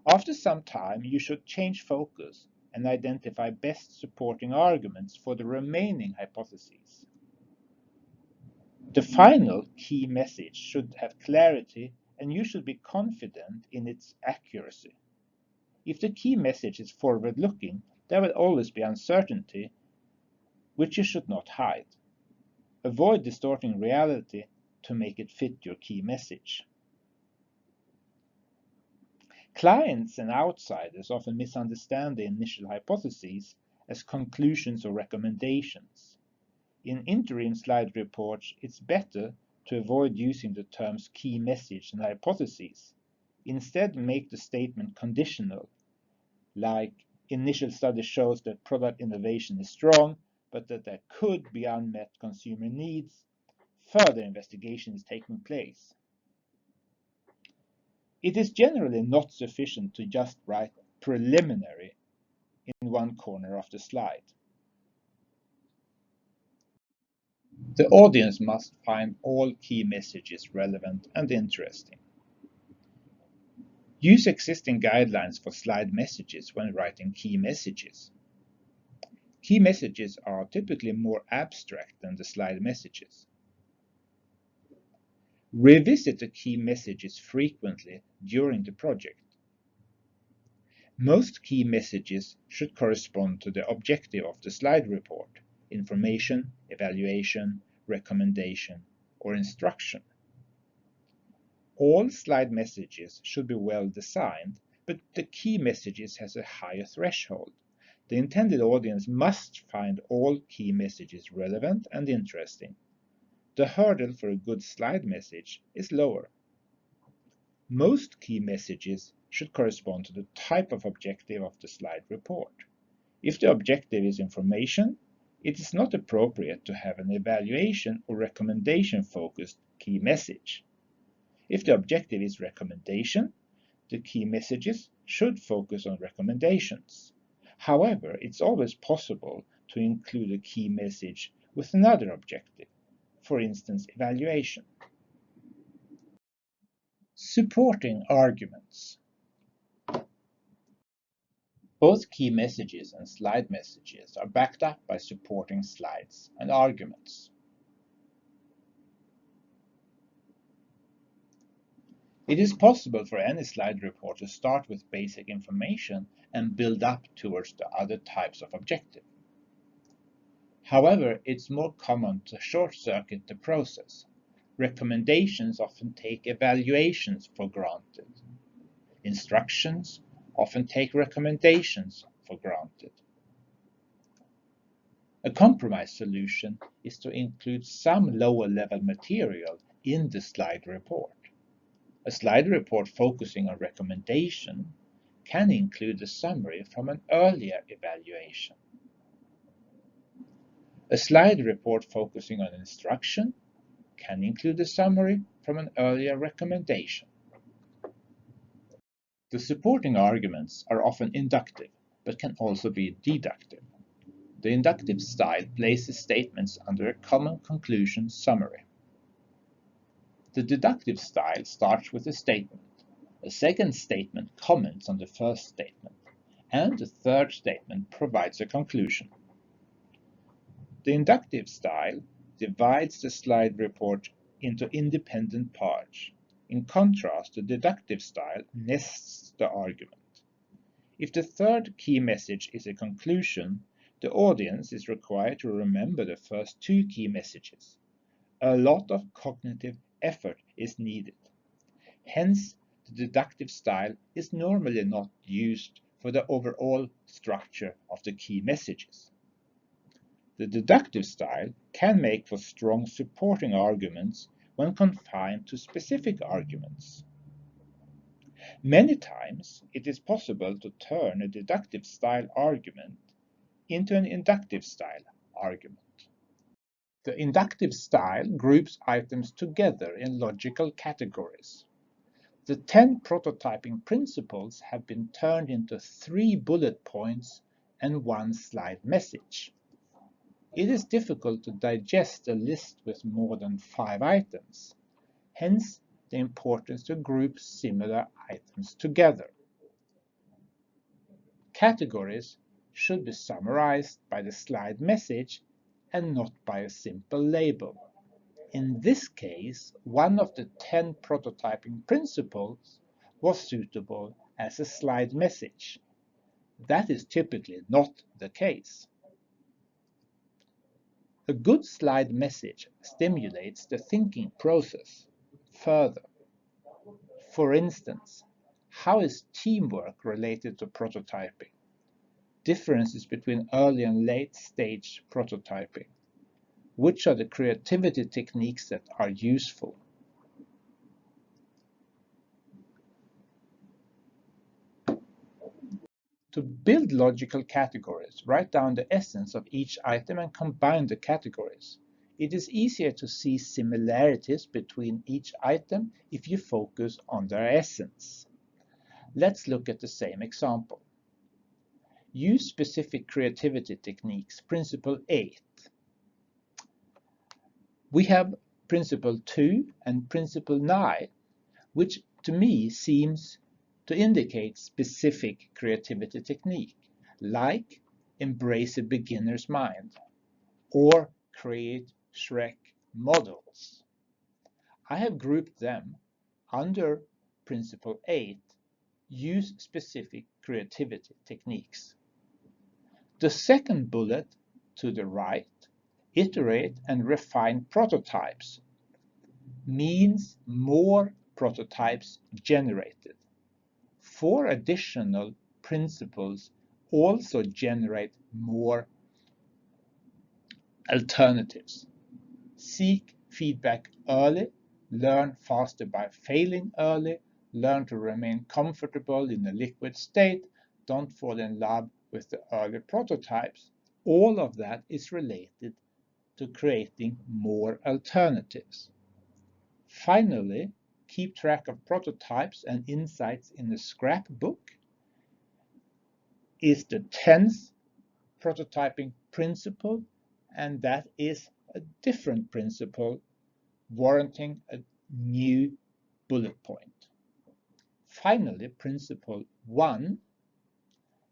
After some time, you should change focus and identify best supporting arguments for the remaining hypotheses. The final key message should have clarity and you should be confident in its accuracy. If the key message is forward-looking, there will always be uncertainty, which you should not hide. Avoid distorting reality to make it fit your key message. Clients and outsiders often misunderstand the initial hypotheses as conclusions or recommendations. In interim slide reports, it's better to avoid using the terms key message and hypotheses. Instead, make the statement conditional, like initial study shows that product innovation is strong, but that there could be unmet consumer needs. Further investigation is taking place. It is generally not sufficient to just write preliminary in one corner of the slide. The audience must find all key messages relevant and interesting. Use existing guidelines for slide messages when writing key messages. Key messages are typically more abstract than the slide messages. Revisit the key messages frequently during the project. Most key messages should correspond to the objective of the slide report: information, evaluation, recommendation, or instruction. All slide messages should be well designed, but the key messages has a higher threshold. The intended audience must find all key messages relevant and interesting. The hurdle for a good slide message is lower. Most key messages should correspond to the type of objective of the slide report. If the objective is information, it is not appropriate to have an evaluation or recommendation-focused key message. If the objective is recommendation, the key messages should focus on recommendations. However, it's always possible to include a key message with another objective, for instance, evaluation. Supporting arguments. Both key messages and slide messages are backed up by supporting slides and arguments. It is possible for any slide report to start with basic information and build up towards the other types of objective. However, it's more common to short-circuit the process. Recommendations often take evaluations for granted. Instructions often take recommendations for granted. A compromise solution is to include some lower-level material in the slide report. A slide report focusing on recommendation can include a summary from an earlier evaluation. A slide report focusing on instruction can include a summary from an earlier recommendation. The supporting arguments are often inductive, but can also be deductive. The inductive style places statements under a common conclusion summary. The deductive style starts with a statement. A second statement comments on the first statement, and the third statement provides a conclusion. The inductive style divides the slide report into independent parts. In contrast, the deductive style nests the argument. If the third key message is a conclusion, the audience is required to remember the first two key messages. A lot of cognitive effort is needed. Hence, the deductive style is normally not used for the overall structure of the key messages. The deductive style can make for strong supporting arguments when confined to specific arguments. Many times, it is possible to turn a deductive style argument into an inductive style argument. The inductive style groups items together in logical categories. The 10 prototyping principles have been turned into 3 bullet points and 1 slide message. It is difficult to digest a list with more than 5 items, hence the importance to group similar items together. Categories should be summarized by the slide message and not by a simple label. In this case, one of the 10 prototyping principles was suitable as a slide message. That is typically not the case. A good slide message stimulates the thinking process further. For instance, how is teamwork related to prototyping? Differences between early and late stage prototyping. Which are the creativity techniques that are useful? To build logical categories, write down the essence of each item and combine the categories. It is easier to see similarities between each item if you focus on their essence. Let's look at the same example. Use specific creativity techniques, Principle 8. We have Principle 2 and Principle 9, which to me seems to indicate specific creativity technique, like embrace a beginner's mind or create Shrek models. I have grouped them under Principle 8, use specific creativity techniques. The second bullet to the right, iterate and refine prototypes, means more prototypes generated. 4 additional principles also generate more alternatives. Seek feedback early, learn faster by failing early, learn to remain comfortable in a liquid state, don't fall in love with the early prototypes. All of that is related to creating more alternatives. Finally, keep track of prototypes and insights in the scrapbook is the 10th prototyping principle, and that is a different principle warranting a new bullet point. Finally, principle 1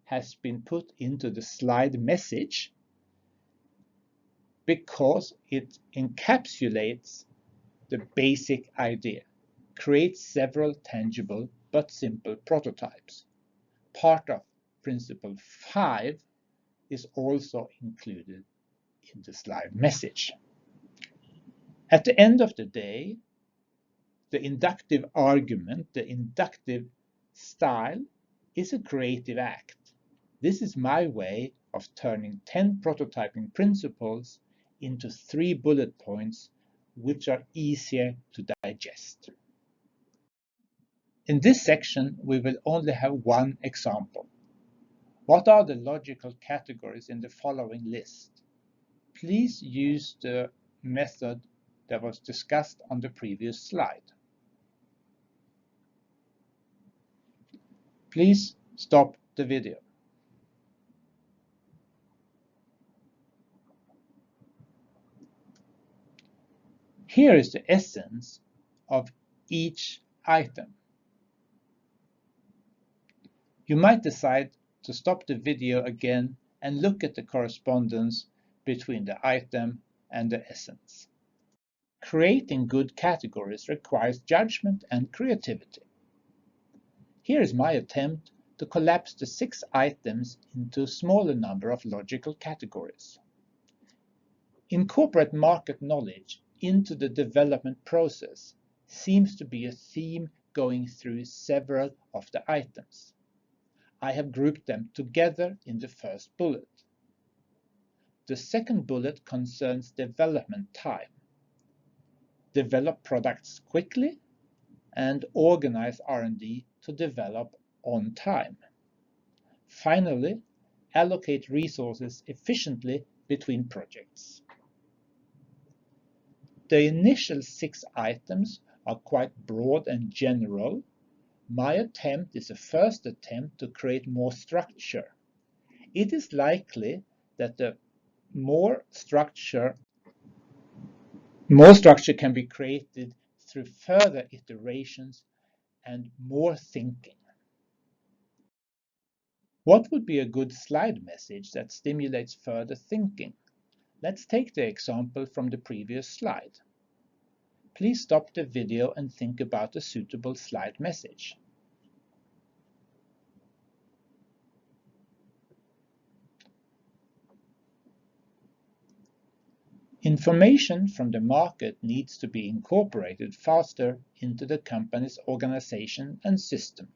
has been put into the slide message because it encapsulates the basic idea. Create several tangible but simple prototypes. Part of principle 5 is also included in the slide message. At the end of the day, the inductive argument, the inductive style, is a creative act. This is my way of turning 10 prototyping principles into 3 bullet points which are easier to digest. In this section, we will only have one example. What are the logical categories in the following list? Please use the method that was discussed on the previous slide. Please stop the video. Here is the essence of each item. You might decide to stop the video again and look at the correspondence between the item and the essence. Creating good categories requires judgment and creativity. Here is my attempt to collapse the 6 items into a smaller number of logical categories. Incorporate market knowledge into the development process seems to be a theme going through several of the items. I have grouped them together in the first bullet. The second bullet concerns development time. Develop products quickly and organize R&D to develop on time. Finally, allocate resources efficiently between projects. The initial 6 items are quite broad and general. My attempt is a first attempt to create more structure. It is likely that more structure can be created through further iterations and more thinking. What would be a good slide message that stimulates further thinking? Let's take the example from the previous slide. Please stop the video and think about a suitable slide message. Information from the market needs to be incorporated faster into the company's organization and system.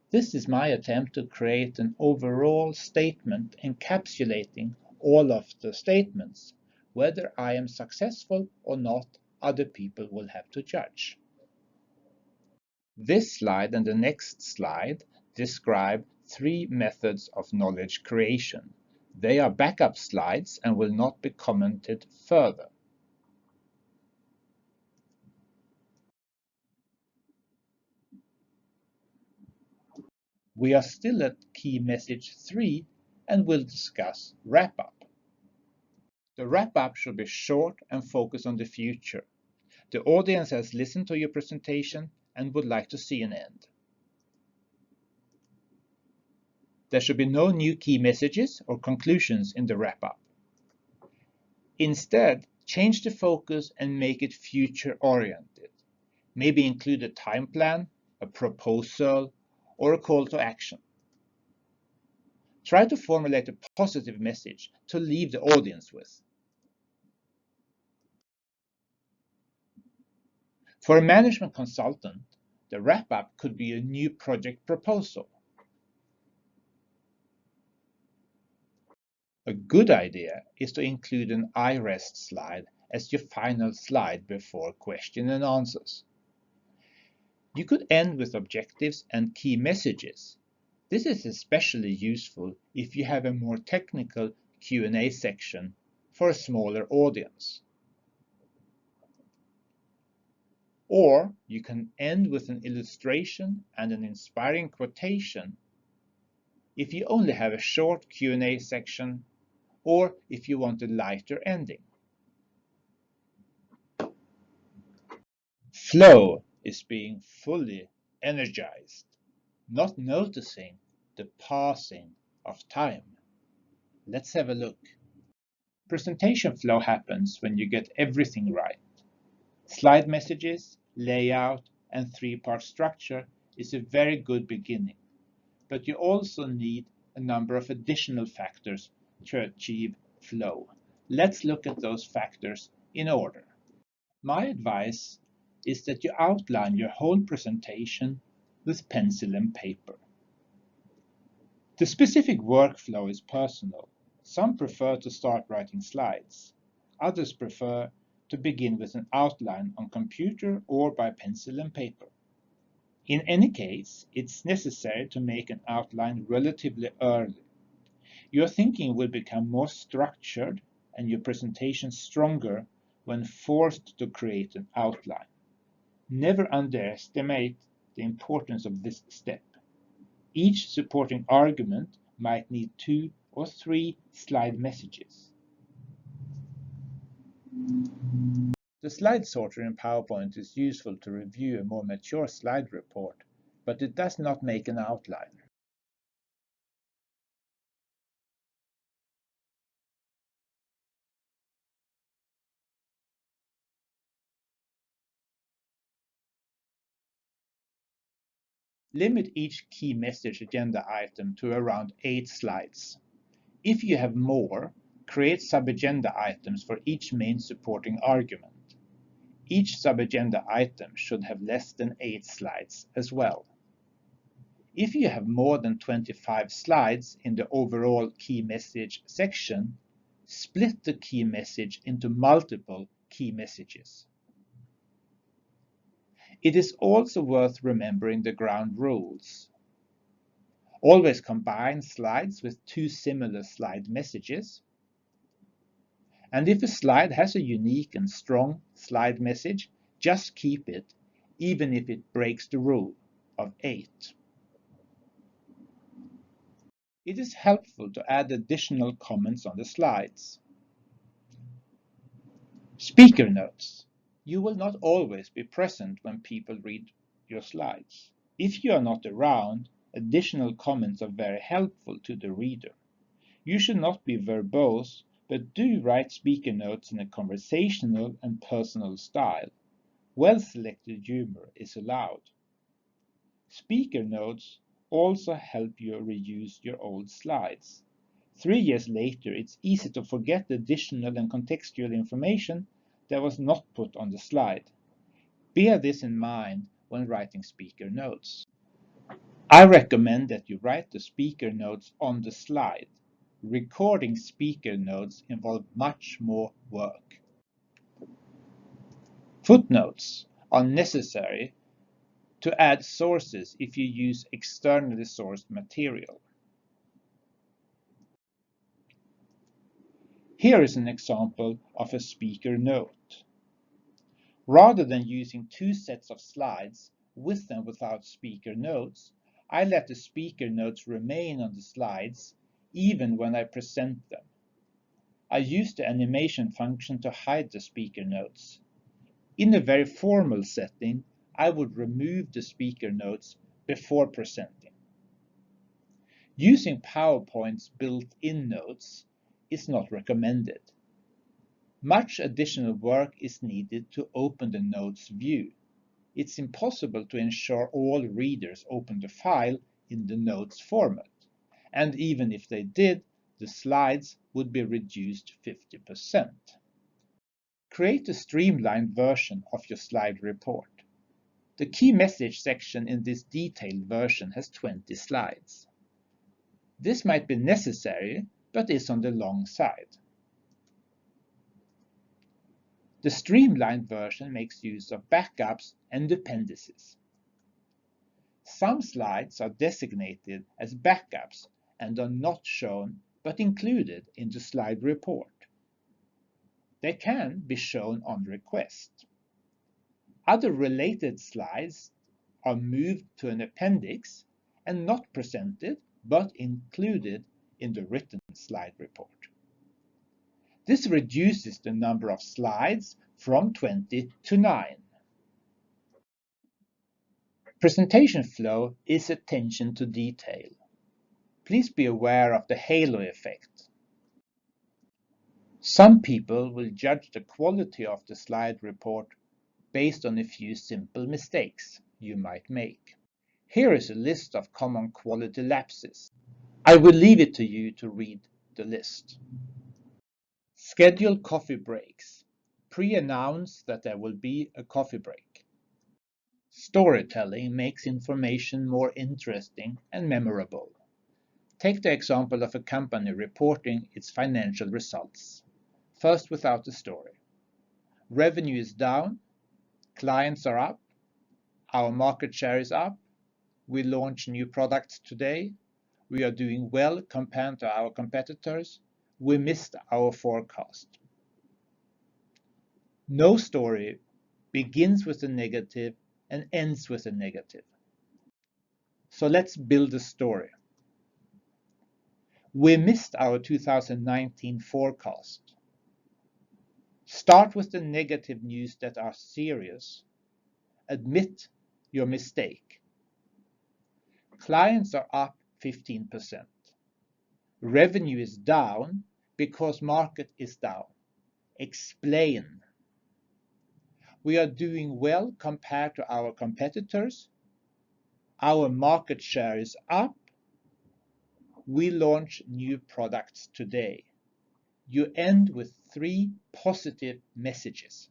This is my attempt to create an overall statement encapsulating all of the statements. Whether I am successful or not, other people will have to judge. This slide and the next slide describe 3 methods of knowledge creation. They are backup slides and will not be commented further. We are still at key message 3 and will discuss wrap-up. The wrap-up should be short and focus on the future. The audience has listened to your presentation and would like to see an end. There should be no new key messages or conclusions in the wrap-up. Instead, change the focus and make it future-oriented. Maybe include a time plan, a proposal, or a call to action. Try to formulate a positive message to leave the audience with. For a management consultant, the wrap-up could be a new project proposal. A good idea is to include an I rest slide as your final slide before question and answers. You could end with objectives and key messages. This is especially useful if you have a more technical Q&A section for a smaller audience. Or you can end with an illustration and an inspiring quotation if you only have a short Q&A section, or if you want a lighter ending. Flow is being fully energized, not noticing the passing of time. Let's have a look. Presentation flow happens when you get everything right. Slide messages, layout, and three-part structure is a very good beginning, but you also need a number of additional factors to achieve flow. Let's look at those factors in order. My advice is that you outline your whole presentation with pencil and paper. The specific workflow is personal. Some prefer to start writing slides. Others prefer to begin with an outline on computer or by pencil and paper. In any case, it's necessary to make an outline relatively early. Your thinking will become more structured and your presentation stronger when forced to create an outline. Never underestimate the importance of this step. Each supporting argument might need 2 or 3 slide messages. The slide sorter in PowerPoint is useful to review a more mature slide report, but it does not make an outline. Limit each key message agenda item to around 8 slides. If you have more, create sub-agenda items for each main supporting argument. Each sub-agenda item should have less than 8 slides as well. If you have more than 25 slides in the overall key message section, split the key message into multiple key messages. It is also worth remembering the ground rules. Always combine slides with 2 similar slide messages. And if a slide has a unique and strong slide message, just keep it, even if it breaks the rule of 8. It is helpful to add additional comments on the slides. Speaker notes. You will not always be present when people read your slides. If you are not around, additional comments are very helpful to the reader. You should not be verbose, but do write speaker notes in a conversational and personal style. Well-selected humor is allowed. Speaker notes also help you reuse your old slides. 3 years later, it's easy to forget additional and contextual information that was not put on the slide. Bear this in mind when writing speaker notes. I recommend that you write the speaker notes on the slide. Recording speaker notes involve much more work. Footnotes are necessary to add sources if you use externally sourced material. Here is an example of a speaker note. Rather than using 2 sets of slides with and without speaker notes, I let the speaker notes remain on the slides even when I present them. I use the animation function to hide the speaker notes. In a very formal setting, I would remove the speaker notes before presenting. Using PowerPoint's built-in notes is not recommended. Much additional work is needed to open the notes view. It's impossible to ensure all readers open the file in the notes format, and even if they did, the slides would be reduced 50%. Create a streamlined version of your slide report. The key message section in this detailed version has 20 slides. This might be necessary, but is on the long side. The streamlined version makes use of backups and appendices. Some slides are designated as backups and are not shown but included in the slide report. They can be shown on request. Other related slides are moved to an appendix and not presented but included in the written slide report. This reduces the number of slides from 20 to 9. Presentation flow is attention to detail. Please be aware of the halo effect. Some people will judge the quality of the slide report based on a few simple mistakes you might make. Here is a list of common quality lapses. I will leave it to you to read the list. Schedule coffee breaks. Pre-announce that there will be a coffee break. Storytelling makes information more interesting and memorable. Take the example of a company reporting its financial results. First, without a story. Revenue is down, clients are up, our market share is up, we launch new products today, we are doing well compared to our competitors, we missed our forecast. No story begins with a negative and ends with a negative. So let's build a story. We missed our 2019 forecast. Start with the negative news that are serious. Admit your mistake. Clients are up 15%. Revenue is down because market is down. Explain. We are doing well compared to our competitors. Our market share is up. We launch new products today. You end with 3 positive messages.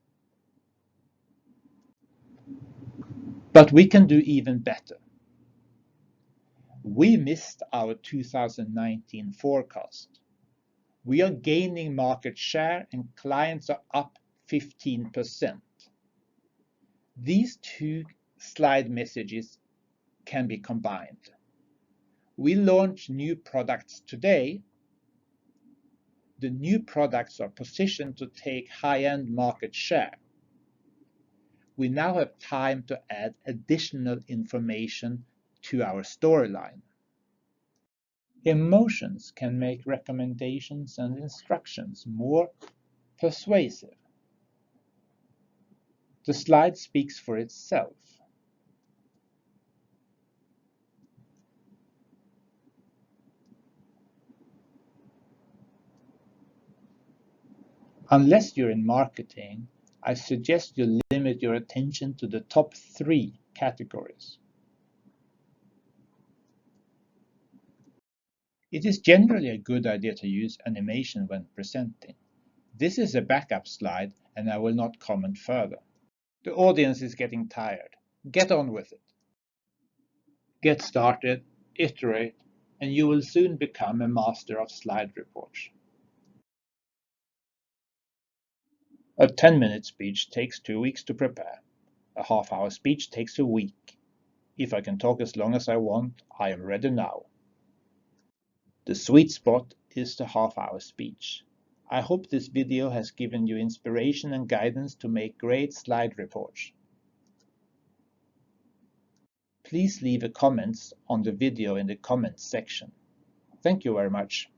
But we can do even better. We missed our 2019 forecast. We are gaining market share and clients are up 15%. These 2 slide messages can be combined. We launch new products today. The new products are positioned to take high-end market share. We now have time to add additional information to our storyline. Emotions can make recommendations and instructions more persuasive. The slide speaks for itself. Unless you're in marketing, I suggest you limit your attention to the top 3 categories. It is generally a good idea to use animation when presenting. This is a backup slide and I will not comment further. The audience is getting tired. Get on with it. Get started, iterate, and you will soon become a master of slide reports. A 10-minute speech takes 2 weeks to prepare. A half-hour speech takes a week. If I can talk as long as I want, I am ready now. The sweet spot is the half-hour speech. I hope this video has given you inspiration and guidance to make great slide reports. Please leave a comment on the video in the comments section. Thank you very much.